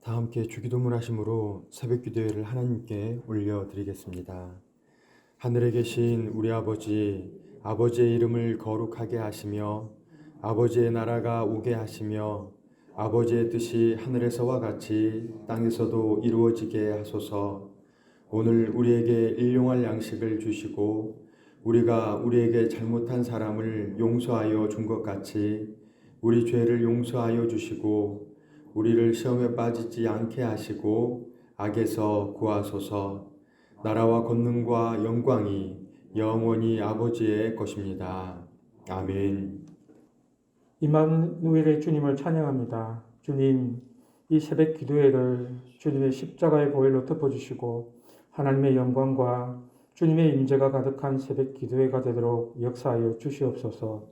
다 함께 주기도문 하심으로 새벽 기도회를 하나님께 올려드리겠습니다. 하늘에 계신 우리 아버지, 아버지의 이름을 거룩하게 하시며 아버지의 나라가 오게 하시며 아버지의 뜻이 하늘에서와 같이 땅에서도 이루어지게 하소서. 오늘 우리에게 일용할 양식을 주시고 우리가 우리에게 잘못한 사람을 용서하여 준 것 같이 우리 죄를 용서하여 주시고 우리를 시험에 빠지지 않게 하시고 악에서 구하소서. 나라와 권능과 영광이 영원히 아버지의 것입니다. 아멘. 임마누엘의 주님을 찬양합니다. 주님, 이 새벽 기도회를 주님의 십자가의 보혈로 덮어주시고 하나님의 영광과 주님의 임재가 가득한 새벽 기도회가 되도록 역사하여 주시옵소서.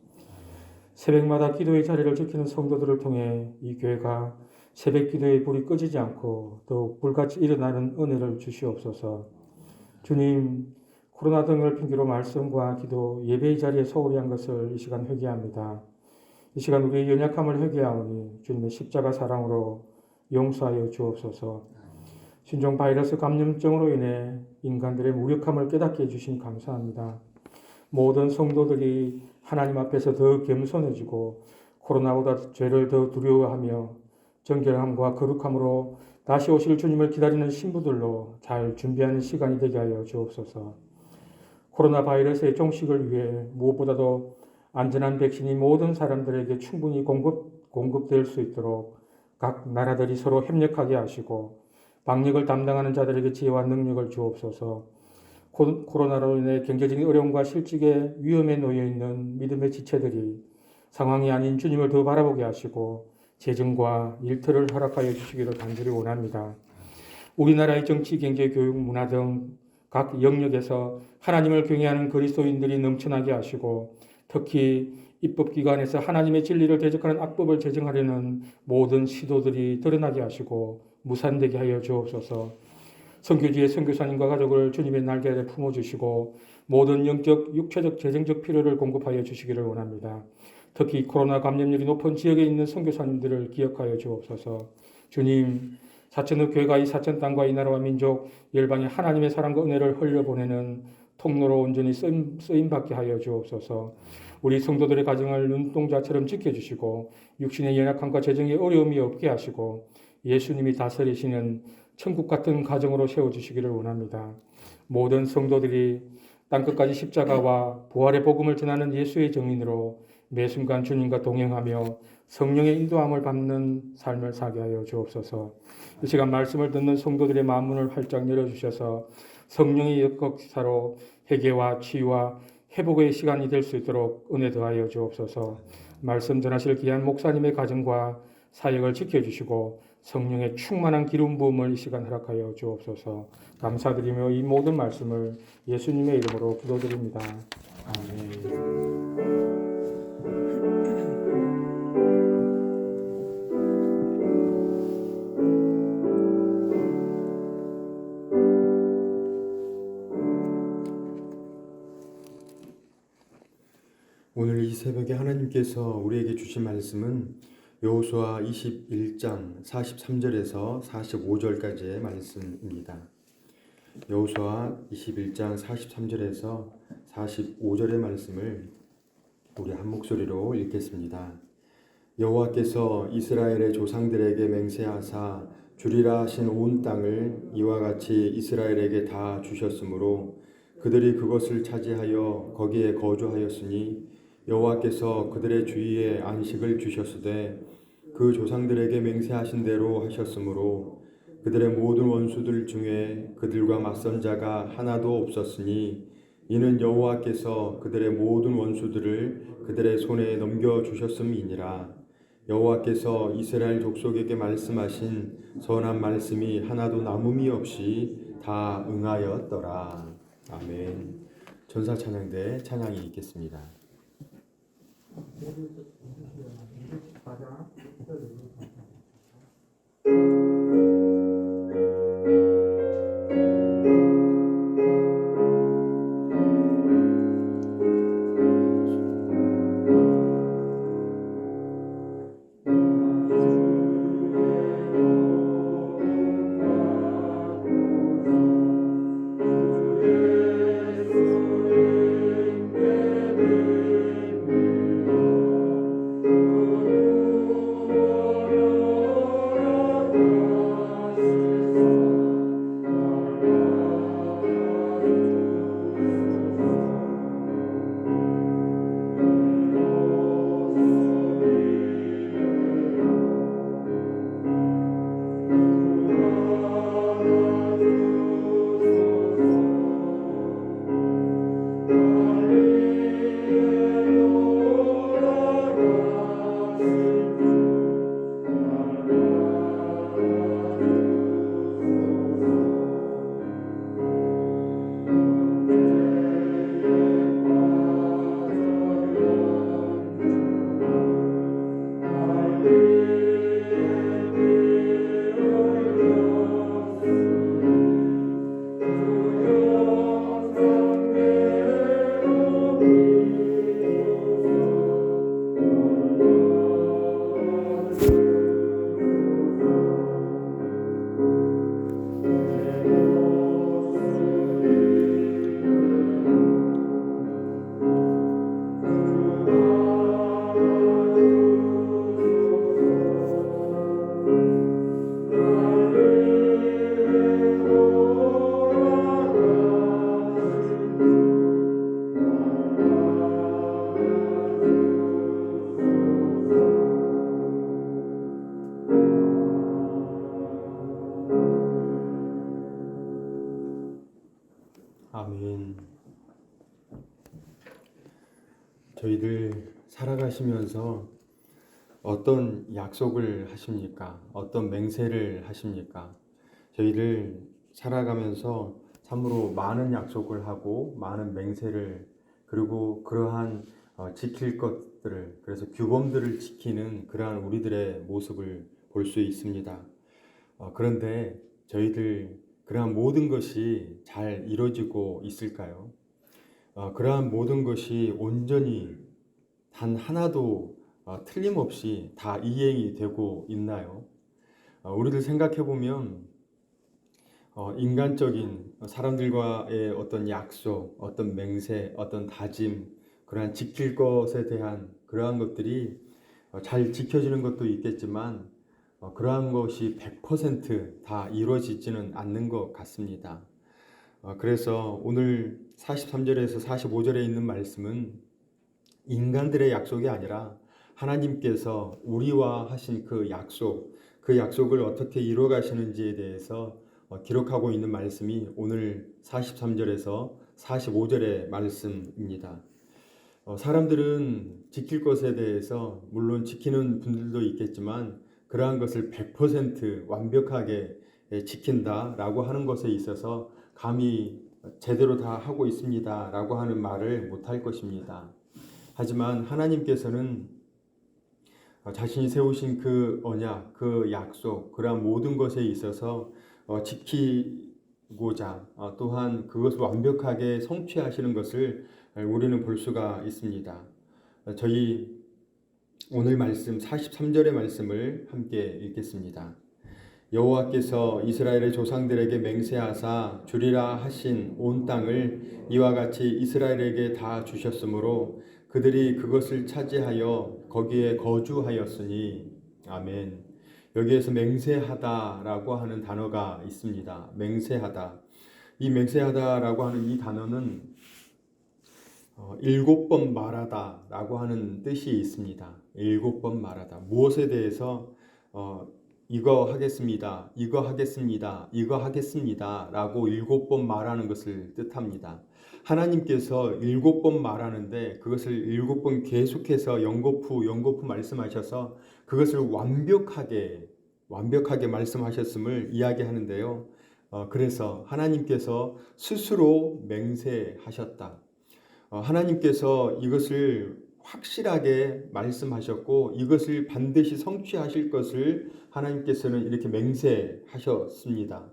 새벽마다 기도의 자리를 지키는 성도들을 통해 이 교회가 새벽 기도의 불이 꺼지지 않고 더욱 불같이 일어나는 은혜를 주시옵소서. 주님, 코로나 등을 핑계로 말씀과 기도, 예배의 자리에 소홀히 한 것을 이 시간 회개합니다. 이 시간 우리의 연약함을 회개하오니 주님의 십자가 사랑으로 용서하여 주옵소서. 신종 바이러스 감염증으로 인해 인간들의 무력함을 깨닫게 해주신 감사합니다. 모든 성도들이 하나님 앞에서 더 겸손해지고 코로나보다 죄를 더 두려워하며 정결함과 거룩함으로 다시 오실 주님을 기다리는 신부들로 잘 준비하는 시간이 되게 하여 주옵소서. 코로나 바이러스의 종식을 위해 무엇보다도 안전한 백신이 모든 사람들에게 충분히 공급될 수 있도록 각 나라들이 서로 협력하게 하시고 방역을 담당하는 자들에게 지혜와 능력을 주옵소서. 코로나로 인해 경제적인 어려움과 실직의 위험에 놓여 있는 믿음의 지체들이 상황이 아닌 주님을 더 바라보게 하시고 재정과 일터를 허락하여 주시기를 간절히 원합니다. 우리나라의 정치, 경제, 교육, 문화 등 각 영역에서 하나님을 경외하는 그리스도인들이 넘쳐나게 하시고 특히 입법기관에서 하나님의 진리를 대적하는 악법을 제정하려는 모든 시도들이 드러나게 하시고 무산되게 하여 주옵소서. 선교지의 선교사님과 가족을 주님의 날개 아래 품어주시고 모든 영적, 육체적, 재정적 필요를 공급하여 주시기를 원합니다. 특히 코로나 감염률이 높은 지역에 있는 선교사님들을 기억하여 주옵소서. 주님, 사천의 교회가 이 사천 땅과 이 나라와 민족, 열방에 하나님의 사랑과 은혜를 흘려보내는 통로로 온전히 쓰임받게 하여 주옵소서. 우리 성도들의 가정을 눈동자처럼 지켜주시고 육신의 연약함과 재정의 어려움이 없게 하시고 예수님이 다스리시는 천국 같은 가정으로 세워주시기를 원합니다. 모든 성도들이 땅끝까지 십자가와 부활의 복음을 전하는 예수의 정인으로 매 순간 주님과 동행하며 성령의 인도함을 받는 삶을 살게 하여 주옵소서. 이 시간 말씀을 듣는 성도들의 마음문을 활짝 열어주셔서 성령의 역사로 회개와 치유와 회복의 시간이 될 수 있도록 은혜 더하여 주옵소서. 말씀 전하실 귀한 목사님의 가정과 사역을 지켜주시고 성령의 충만한 기름 부음을 이 시간 허락하여 주옵소서. 감사드리며 이 모든 말씀을 예수님의 이름으로 기도드립니다. 아멘. 오늘 이 새벽에 하나님께서 우리에게 주신 말씀은 여호수아 21장 43절에서 45절까지의 말씀입니다. 여호수아 21장 43절에서 45절의 말씀을 우리 한 목소리로 읽겠습니다. 여호와께서 이스라엘의 조상들에게 맹세하사 주리라 하신 온 땅을 이와 같이 이스라엘에게 다 주셨으므로 그들이 그것을 차지하여 거기에 거주하였으니 여호와께서 그들의 주위에 안식을 주셨으되 그 조상들에게 맹세하신 대로 하셨으므로 그들의 모든 원수들 중에 그들과 맞선 자가 하나도 없었으니 이는 여호와께서 그들의 모든 원수들을 그들의 손에 넘겨주셨음이니라. 여호와께서 이스라엘 족속에게 말씀하신 선한 말씀이 하나도 남음이 없이 다 응하였더라. 아멘. 전사 찬양대 찬양이 있겠습니다. 아멘. 저희들 살아가시면서 어떤 약속을 하십니까? 어떤 맹세를 하십니까? 저희들 살아가면서 참으로 많은 약속을 하고 많은 맹세를 그리고 그러한 지킬 것들을 그래서 규범들을 지키는 그러한 우리들의 모습을 볼 수 있습니다. 그런데 저희들 그러한 모든 것이 잘 이루어지고 있을까요? 그러한 모든 것이 온전히 단 하나도 틀림없이 다 이행이 되고 있나요? 우리들 생각해 보면 인간적인 사람들과의 어떤 약속, 어떤 맹세, 어떤 다짐, 그러한 지킬 것에 대한 그러한 것들이 잘 지켜지는 것도 있겠지만 그러한 것이 100%다 이루어지지는 않는 것 같습니다. 그래서 오늘 43절에서 45절에 있는 말씀은 인간들의 약속이 아니라 하나님께서 우리와 하신 그 약속을 어떻게 이루어 가시는지에 대해서 기록하고 있는 말씀이 오늘 43절에서 45절의 말씀입니다. 사람들은 지킬 것에 대해서 물론 지키는 분들도 있겠지만 그러한 것을 100% 완벽하게 지킨다라고 하는 것에 있어서 감히 제대로 다 하고 있습니다라고 하는 말을 못할 것입니다. 하지만 하나님께서는 자신이 세우신 그 언약, 그 약속, 그러한 모든 것에 있어서 지키고자 또한 그것을 완벽하게 성취하시는 것을 우리는 볼 수가 있습니다. 저희 오늘 말씀 43절의 말씀을 함께 읽겠습니다. 여호와께서 이스라엘의 조상들에게 맹세하사 주리라 하신 온 땅을 이와 같이 이스라엘에게 다 주셨으므로 그들이 그것을 차지하여 거기에 거주하였으니 아멘. 여기에서 맹세하다라고 하는 단어가 있습니다. 맹세하다. 이 맹세하다라고 하는 이 단어는 7번 말하다라고 하는 뜻이 있습니다. 7번 말하다. 무엇에 대해서 이거 하겠습니다. 이거 하겠습니다. 이거 하겠습니다. 라고 7번 말하는 것을 뜻합니다. 하나님께서 7번 말하는데 그것을 7번 계속해서 연거푸 말씀하셔서 그것을 완벽하게 말씀하셨음을 이야기하는데요. 그래서 하나님께서 스스로 맹세하셨다. 하나님께서 이것을 확실하게 말씀하셨고 이것을 반드시 성취하실 것을 하나님께서는 이렇게 맹세하셨습니다.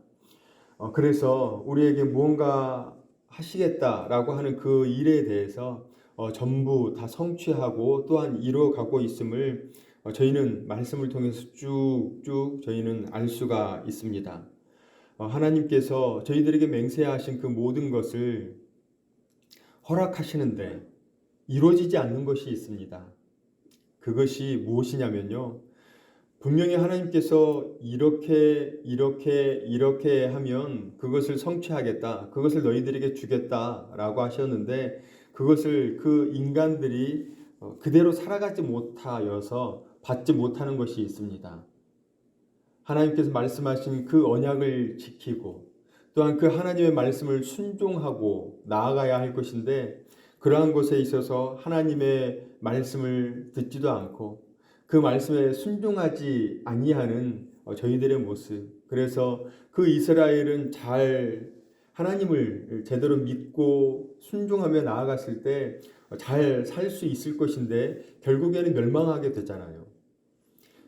그래서 우리에게 무언가 하시겠다라고 하는 그 일에 대해서 전부 다 성취하고 또한 이루어가고 있음을 저희는 말씀을 통해서 쭉쭉 저희는 알 수가 있습니다. 하나님께서 저희들에게 맹세하신 그 모든 것을 허락하시는데 이루어지지 않는 것이 있습니다. 그것이 무엇이냐면요. 분명히 하나님께서 이렇게 하면 그것을 성취하겠다. 그것을 너희들에게 주겠다라고 하셨는데 그것을 그 인간들이 그대로 살아가지 못하여서 받지 못하는 것이 있습니다. 하나님께서 말씀하신 그 언약을 지키고 또한 그 하나님의 말씀을 순종하고 나아가야 할 것인데 그러한 것에 있어서 하나님의 말씀을 듣지도 않고 그 말씀에 순종하지 아니하는 저희들의 모습. 그래서 그 이스라엘은 잘 하나님을 제대로 믿고 순종하며 나아갔을 때 잘 살 수 있을 것인데 결국에는 멸망하게 되잖아요.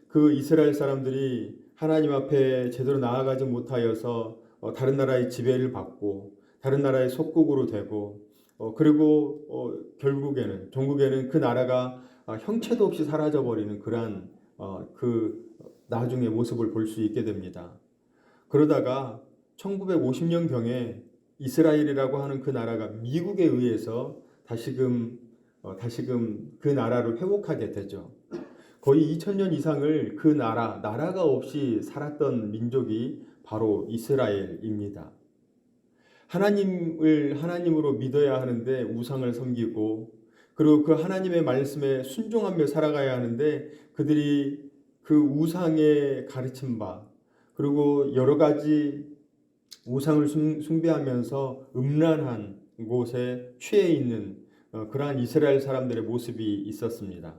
그 이스라엘 사람들이 하나님 앞에 제대로 나아가지 못하여서 다른 나라의 지배를 받고 다른 나라의 속국으로 되고 그리고 결국에는 종국에는 그 나라가 형체도 없이 사라져버리는 그러한 그 나중의 모습을 볼 수 있게 됩니다. 그러다가 1950년경에 이스라엘이라고 하는 그 나라가 미국에 의해서 다시금 그 나라를 회복하게 되죠. 거의 2000년 이상을 그 나라가 없이 살았던 민족이 바로 이스라엘입니다. 하나님을 하나님으로 믿어야 하는데 우상을 섬기고 그리고 그 하나님의 말씀에 순종하며 살아가야 하는데 그들이 그 우상에 가르친 바 그리고 여러 가지 우상을 숭배하면서 음란한 곳에 취해 있는 그러한 이스라엘 사람들의 모습이 있었습니다.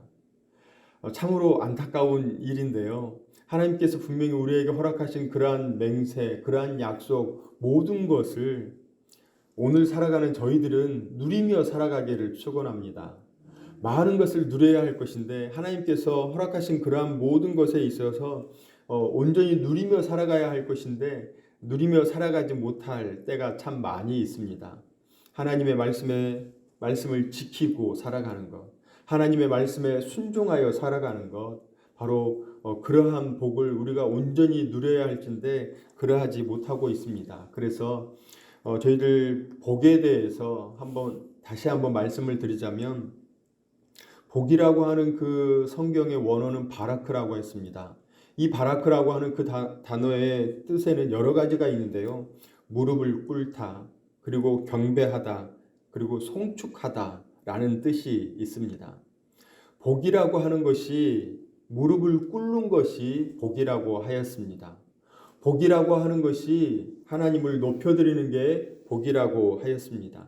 참으로 안타까운 일인데요. 하나님께서 분명히 우리에게 허락하신 그러한 맹세, 그러한 약속 모든 것을 오늘 살아가는 저희들은 누리며 살아가기를 축원합니다. 많은 것을 누려야 할 것인데 하나님께서 허락하신 그러한 모든 것에 있어서 온전히 누리며 살아가야 할 것인데 누리며 살아가지 못할 때가 참 많이 있습니다. 하나님의 말씀을 지키고 살아가는 것, 하나님의 말씀에 순종하여 살아가는 것, 바로 그러한 복을 우리가 온전히 누려야 할진데 그러하지 못하고 있습니다. 그래서 저희들 복에 대해서 다시 한번 말씀을 드리자면, 복이라고 하는 그 성경의 원어는 바라크라고 했습니다. 이 바라크라고 하는 그 단어의 뜻에는 여러 가지가 있는데요. 무릎을 꿇다, 그리고 경배하다, 그리고 송축하다 라는 뜻이 있습니다. 복이라고 하는 것이 무릎을 꿇는 것이 복이라고 하였습니다. 복이라고 하는 것이 하나님을 높여드리는 게 복이라고 하였습니다.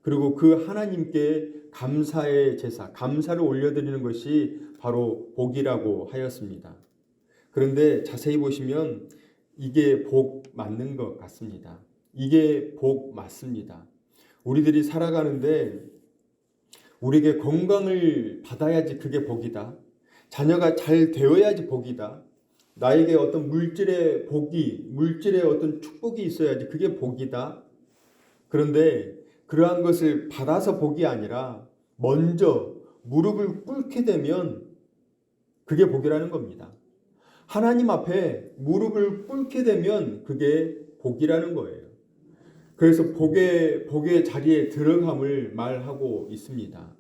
그리고 그 하나님께 감사의 제사, 감사를 올려드리는 것이 바로 복이라고 하였습니다. 그런데 자세히 보시면 이게 복 맞는 것 같습니다. 이게 복 맞습니다. 우리들이 살아가는데 우리에게 건강을 받아야지 그게 복이다. 자녀가 잘 되어야지 복이다. 나에게 어떤 물질의 복이, 물질의 어떤 축복이 있어야지 그게 복이다. 그런데 그러한 것을 받아서 복이 아니라 먼저 무릎을 꿇게 되면 그게 복이라는 겁니다. 하나님 앞에 무릎을 꿇게 되면 그게 복이라는 거예요. 그래서 복의 자리에 들어감을 말하고 있습니다.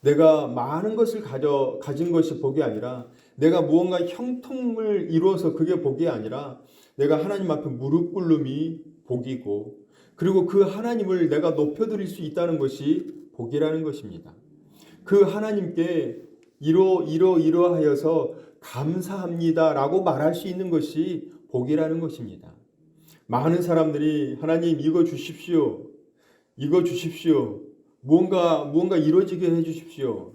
내가 많은 것을 가진 것이 복이 아니라, 내가 무언가 형통을 이루어서 그게 복이 아니라 내가 하나님 앞에 무릎 꿇음이 복이고, 그리고 그 하나님을 내가 높여드릴 수 있다는 것이 복이라는 것입니다. 그 하나님께 이러하여서 감사합니다 라고 말할 수 있는 것이 복이라는 것입니다. 많은 사람들이 하나님 이거 주십시오, 이거 주십시오, 무언가 이루어지게 해주십시오.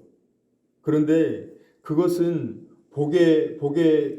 그런데 그것은 복의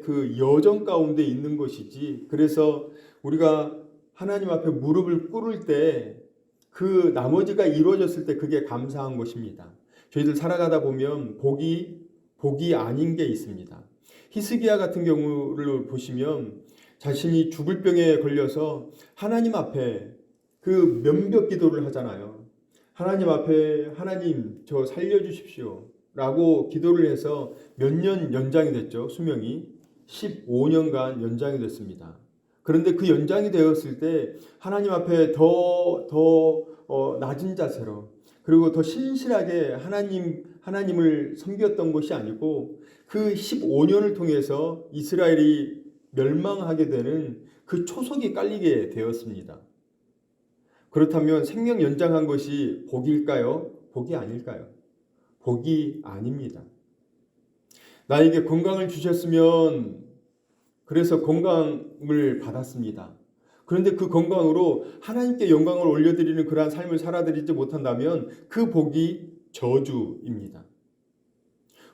그 여정 가운데 있는 것이지, 그래서 우리가 하나님 앞에 무릎을 꿇을 때 그 나머지가 이루어졌을 때 그게 감사한 것입니다. 저희들 살아가다 보면 복이 아닌 게 있습니다. 히스기야 같은 경우를 보시면 자신이 죽을 병에 걸려서 하나님 앞에 그 면벽 기도를 하잖아요. 하나님 앞에 하나님 저 살려주십시오 라고 기도를 해서 몇 년 연장이 됐죠. 수명이 15년간 연장이 됐습니다. 그런데 그 연장이 되었을 때 하나님 앞에 더 낮은 자세로, 그리고 더 신실하게 하나님을 섬겼던 것이 아니고 그 15년을 통해서 이스라엘이 멸망하게 되는 그 초석이 깔리게 되었습니다. 그렇다면 생명 연장한 것이 복일까요? 복이 아닐까요? 복이 아닙니다. 나에게 건강을 주셨으면 그래서 건강을 받았습니다. 그런데 그 건강으로 하나님께 영광을 올려드리는 그러한 삶을 살아드리지 못한다면 그 복이 저주입니다.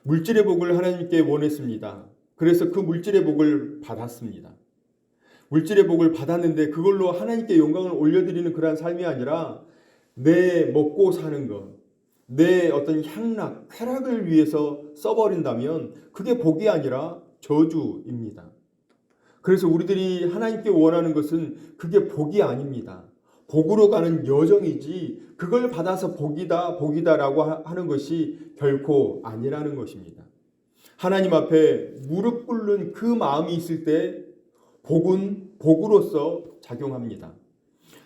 물질의 복을 하나님께 원했습니다. 그래서 그 물질의 복을 받았습니다. 물질의 복을 받았는데 그걸로 하나님께 영광을 올려드리는 그러한 삶이 아니라 내 먹고 사는 것, 내 어떤 쾌락을 위해서 써버린다면 그게 복이 아니라 저주입니다. 그래서 우리들이 하나님께 원하는 것은 그게 복이 아닙니다. 복으로 가는 여정이지 그걸 받아서 복이다라고 하는 것이 결코 아니라는 것입니다. 하나님 앞에 무릎 꿇는 그 마음이 있을 때 복은 복으로서 작용합니다.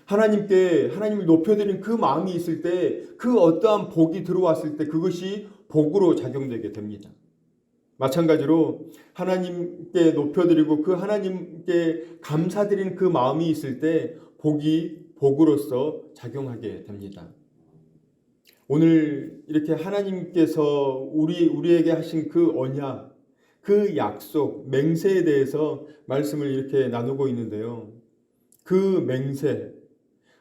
하나님을 높여드리는 그 마음이 있을 때 그 어떠한 복이 들어왔을 때 그것이 복으로 작용되게 됩니다. 마찬가지로 하나님께 높여드리고 그 하나님께 감사드리는 그 마음이 있을 때 복이 복으로서 작용하게 됩니다. 오늘 이렇게 하나님께서 우리에게 하신 그 언약, 그 약속, 맹세에 대해서 말씀을 이렇게 나누고 있는데요. 그 맹세,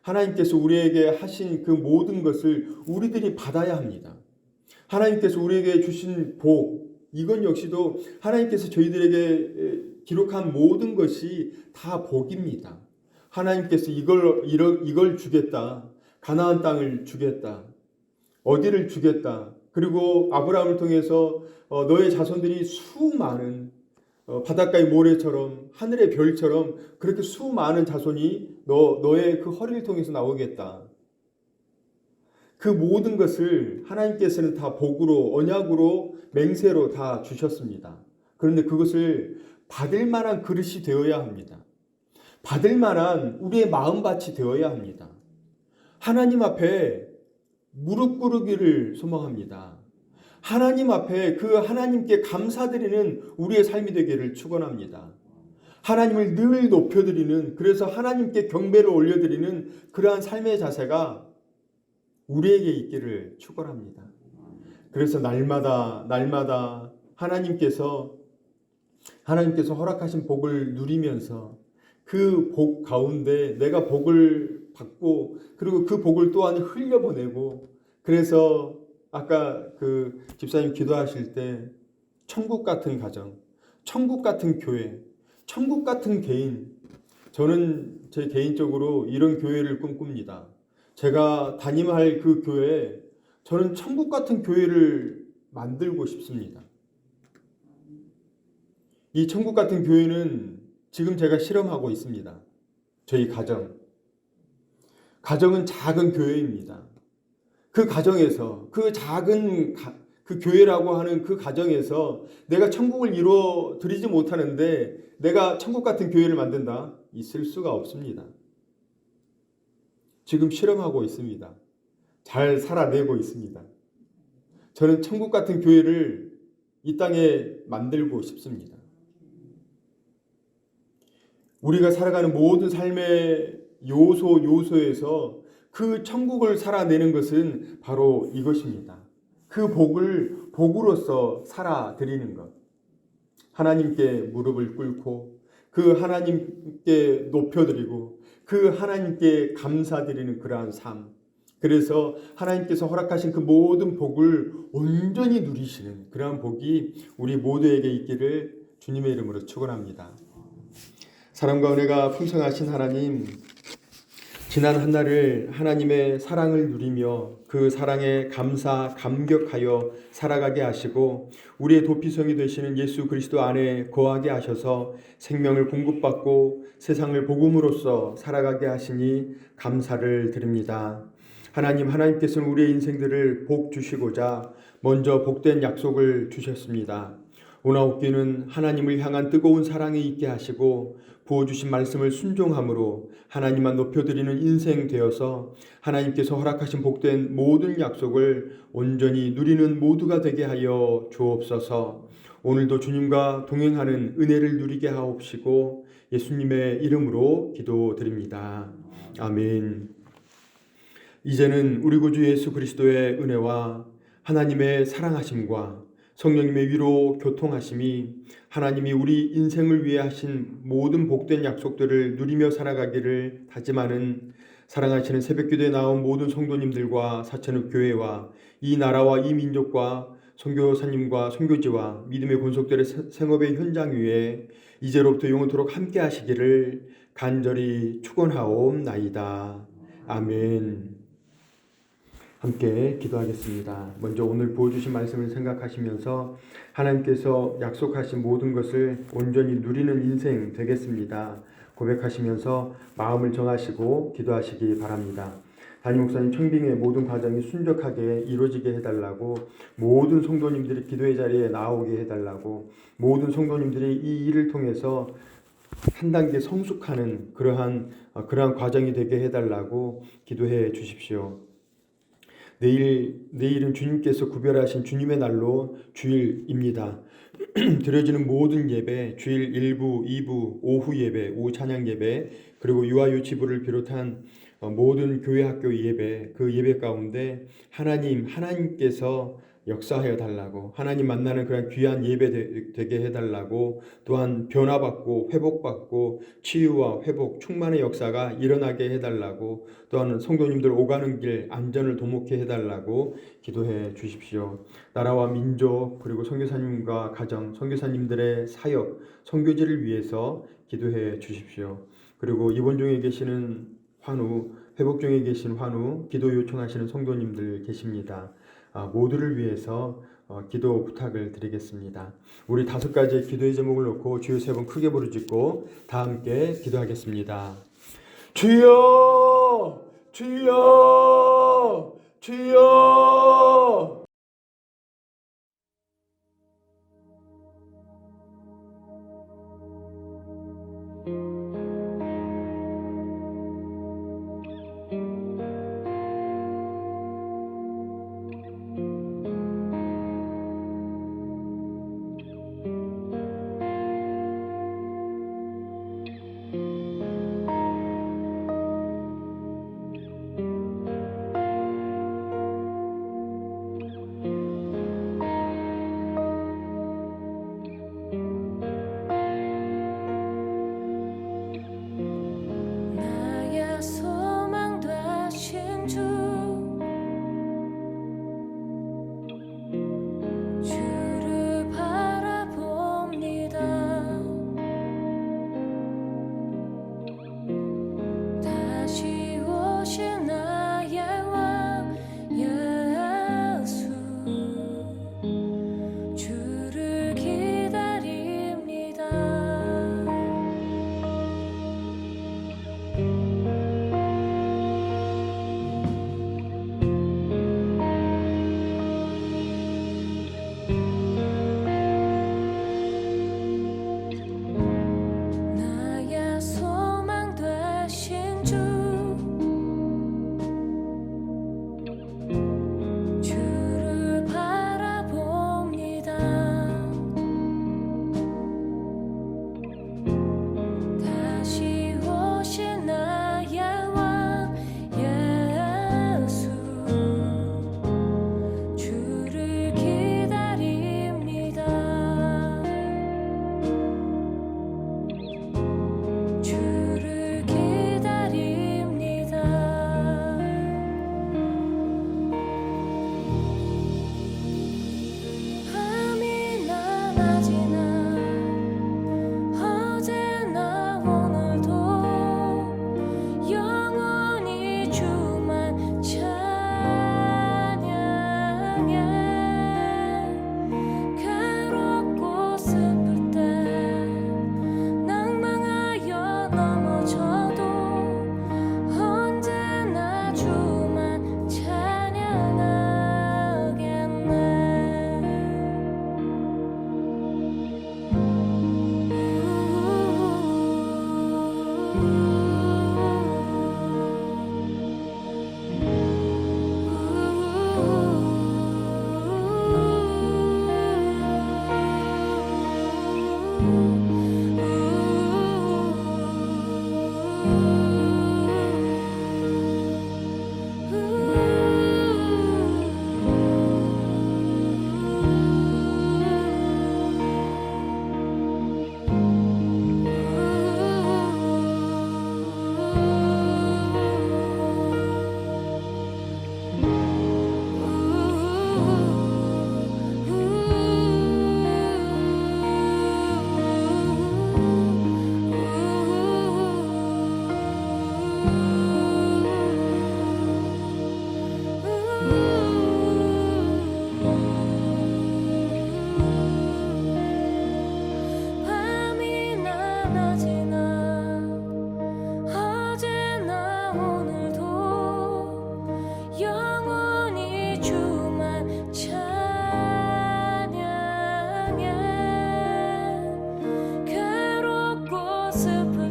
하나님께서 우리에게 하신 그 모든 것을 우리들이 받아야 합니다. 하나님께서 우리에게 주신 복, 이건 역시도 하나님께서 저희들에게 기록한 모든 것이 다 복입니다. 하나님께서 이걸 주겠다. 가나안 땅을 주겠다. 어디를 주겠다. 그리고 아브라함을 통해서 너의 자손들이 수많은 바닷가의 모래처럼 하늘의 별처럼 그렇게 수많은 자손이 너의 그 허리를 통해서 나오겠다. 그 모든 것을 하나님께서는 다 복으로 언약으로 맹세로 다 주셨습니다. 그런데 그것을 받을 만한 그릇이 되어야 합니다. 받을 만한 우리의 마음밭이 되어야 합니다. 하나님 앞에 무릎 꿇기를 소망합니다. 하나님 앞에 그 하나님께 감사드리는 우리의 삶이 되기를 축원합니다. 하나님을 늘 높여드리는, 그래서 하나님께 경배를 올려드리는 그러한 삶의 자세가 우리에게 있기를 축원합니다. 그래서 날마다 하나님께서 허락하신 복을 누리면서 그 복 가운데 내가 복을 받고 그리고 그 복을 또한 흘려보내고, 그래서 아까 그 집사님 기도하실 때 천국 같은 가정, 천국 같은 교회, 천국 같은 개인, 저는 제 개인적으로 이런 교회를 꿈꿉니다. 제가 담임할 그 교회에 저는 천국 같은 교회를 만들고 싶습니다. 이 천국 같은 교회는 지금 제가 실험하고 있습니다. 저희 가정은 작은 교회입니다. 그 가정에서 그 작은 그 교회라고 하는 그 가정에서 내가 천국을 이루어 드리지 못하는데 내가 천국 같은 교회를 만든다? 있을 수가 없습니다. 지금 실험하고 있습니다. 잘 살아내고 있습니다. 저는 천국 같은 교회를 이 땅에 만들고 싶습니다. 우리가 살아가는 모든 삶의 요소에서 그 천국을 살아내는 것은 바로 이것입니다. 그 복을 복으로서 살아드리는 것. 하나님께 무릎을 꿇고 그 하나님께 높여드리고 그 하나님께 감사드리는 그러한 삶. 그래서 하나님께서 허락하신 그 모든 복을 온전히 누리시는 그러한 복이 우리 모두에게 있기를 주님의 이름으로 축원합니다. 사랑과 은혜가 풍성하신 하나님, 지난 한 날을 하나님의 사랑을 누리며 그 사랑에 감격하여 살아가게 하시고 우리의 도피성이 되시는 예수 그리스도 안에 거하게 하셔서 생명을 공급받고 세상을 복음으로써 살아가게 하시니 감사를 드립니다. 하나님께서는 우리의 인생들을 복 주시고자 먼저 복된 약속을 주셨습니다. 오나옵기는 하나님을 향한 뜨거운 사랑이 있게 하시고 부어주신 말씀을 순종함으로 하나님만 높여드리는 인생 되어서 하나님께서 허락하신 복된 모든 약속을 온전히 누리는 모두가 되게 하여 주옵소서. 오늘도 주님과 동행하는 은혜를 누리게 하옵시고 예수님의 이름으로 기도드립니다. 아멘. 이제는 우리 구주 예수 그리스도의 은혜와 하나님의 사랑하심과 성령님의 위로 교통하심이 하나님이 우리 인생을 위해 하신 모든 복된 약속들을 누리며 살아가기를 다짐하는 사랑하시는 새벽기도에 나온 모든 성도님들과 사천읍 교회와 이 나라와 이 민족과 선교사님과 선교지와 믿음의 본속들의 생업의 현장 위에 이제로부터 영원토록 함께 하시기를 간절히 축원하옵나이다. 아멘. 함께 기도하겠습니다. 먼저 오늘 보여주신 말씀을 생각하시면서 하나님께서 약속하신 모든 것을 온전히 누리는 인생 되겠습니다. 고백하시면서 마음을 정하시고 기도하시기 바랍니다. 담임 목사님 청빙의 모든 과정이 순적하게 이루어지게 해달라고, 모든 성도님들이 기도의 자리에 나오게 해달라고, 모든 성도님들이 이 일을 통해서 한 단계 성숙하는 그러한 과정이 되게 해달라고 기도해 주십시오. 내일은 주님께서 구별하신 주님의 날로 주일입니다. 드려지는 모든 예배, 주일 1부, 2부, 오후 예배, 오후 찬양 예배, 그리고 유아유치부를 비롯한 모든 교회 학교 예배, 그 예배 가운데 하나님께서 역사하여 달라고, 하나님 만나는 그런 귀한 예배 되게 해달라고, 또한 변화받고 회복받고 치유와 회복 충만의 역사가 일어나게 해달라고, 또한 성도님들 오가는 길 안전을 도모케 해달라고 기도해 주십시오. 나라와 민족 그리고 선교사님과 가정, 선교사님들의 사역, 선교지를 위해서 기도해 주십시오. 그리고 입원 중에 계시는 환우, 회복 중에 계신 환우, 기도 요청하시는 성도님들 계십니다. 모두를 위해서 기도 부탁을 드리겠습니다. 우리 5가지의 기도의 제목을 놓고 주여 3번 크게 부르짖고 다 함께 기도하겠습니다. 주여, 주여, 주여. 슬픈